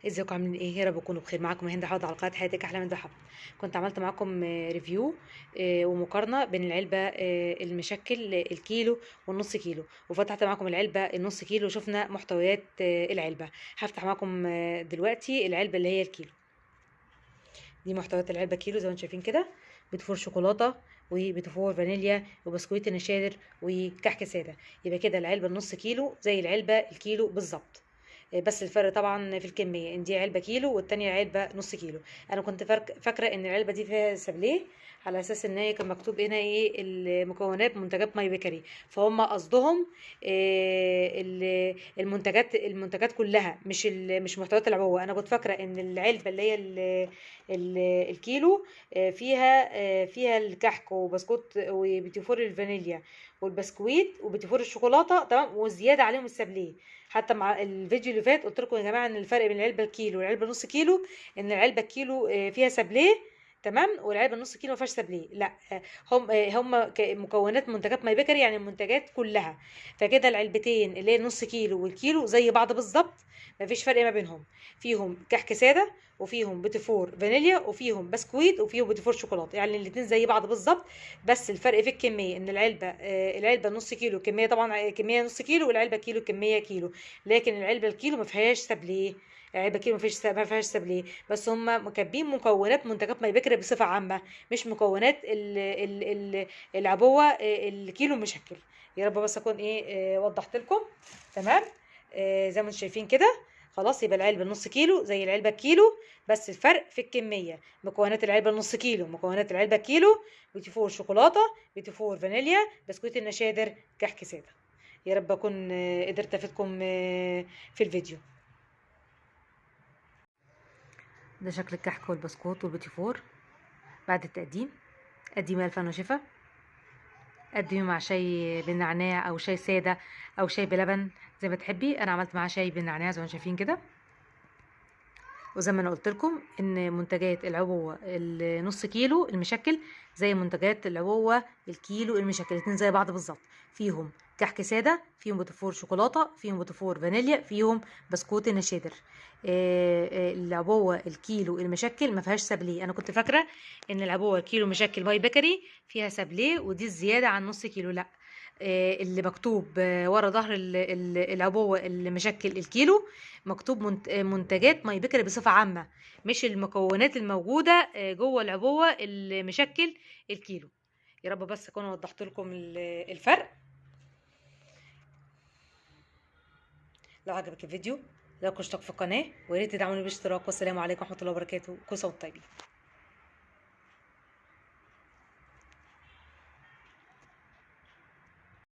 ازيكم عاملين ايه؟ يا رب تكونوا بخير. معاكم هند حوض على قناه حياتك احلى من ذهب. كنت عملت معاكم ريفيو ومقارنه بين العلبه المشكل الكيلو والنص كيلو، وفتحت معاكم العلبه النص كيلو وشفنا محتويات العلبه. هفتح معاكم دلوقتي العلبه اللي هي الكيلو. دي محتويات العلبه كيلو زي ما انتم شايفين كده: بتفور شوكولاته، وبتفور فانيليا، وبسكويت النشادر، وكحك ساده. يبقى كده العلبه النص كيلو زي العلبه الكيلو بالظبط. بس الفرق طبعا في الكميه، ان دي علبه كيلو والتانية علبه نص كيلو. انا كنت فاكره ان العلبه دي فيها سابليه، على اساس ان هي كان مكتوب هنا ايه المكونات منتجات ماي بيكري، فهم قصدهم المنتجات كلها، مش محتويات العبوه. انا كنت فاكره ان العلبه اللي هي الكيلو فيها الكحك وبسكوت وبيتيفور الفانيليا والبسكويت وبيتيفور الشوكولاته، تمام، وزياده عليهم السابليه. حتى مع الفيديو اللي فات قلت لكم يا جماعه ان الفرق بين العلبه الكيلو والعلبه نص كيلو ان العلبه الكيلو فيها سابليه، تمام، والعلبه النص كيلو ما فيهاش سابليه. لا، هم مكونات منتجات ماي بيكري، يعني المنتجات كلها. فكده العلبتين اللي هي النص كيلو والكيلو زي بعض بالظبط، ما فيش فرق ما بينهم. فيهم كحك ساده، وفيهم بيتيفور فانيليا، وفيهم بسكويت، وفيهم بيتيفور شوكولاته، يعني الاتنين زي بعض بالظبط. بس الفرق في الكميه، ان العلبه نص كيلو كميه، طبعا كميه نص كيلو، والعلبه كيلو كميه كيلو. لكن العلبه الكيلو ما فيهاش سابليه. العلبه كيلو ما فيهاش سابليه، بس هم مكاتبين مكونات منتجات ماي بيكري بصفه عامه، مش مكونات العبوه الكيلو مشكل. يا رب بس اكون وضحت لكم. تمام. زي ما انتم شايفين كده. خلاص، يبقى العلبه النص كيلو زي العلبه الكيلو، بس الفرق في الكميه. مكونات العلبه النص كيلو مكونات العلبه كيلو: بيتي شوكولاته، بيتي فانيليا، بسكويت النشادر، كحك ساده. يا رب اكون قدرت افيدكم في الفيديو. ده شكل الكحك والبسكوت والبيتي فور بعد التقديم. قدمي الف هنا وشفا. قدمي مع شاي بالنعناع او شاي ساده او شاي بلبن زي ما تحبي. انا عملت معاه شاي بالنعناع زي ما انتم شايفين كده. وزي ما انا قلت لكم ان منتجات العبوه النص كيلو المشكل زي منتجات العبوه الكيلو المشكل، الاتنين زي بعض بالظبط. فيهم كحك ساده، فيهم بوتفور شوكولاته، فيهم بوتفور فانيليا، فيهم بسكوت النشادر. العبوه الكيلو المشكل ما فيهاش سابليه. انا كنت فاكره ان العبوه الكيلو مشكل باي بيكري فيها سابليه، ودي الزياده عن نص كيلو. لا، اللي مكتوب ورا ظهر العبوه اللي مشكل الكيلو مكتوب منتجات ماي بيكري بصفة عامة، مش المكونات الموجودة جوه العبوة اللي مشكل الكيلو. يا رب بس اكون وضحت لكم الفرق. لو عجبك الفيديو لا تشترك في القناة، ويا ريت تدعموني بالاشتراك. والسلام عليكم ورحمة الله وبركاته. كل سنة وانتم طيبين.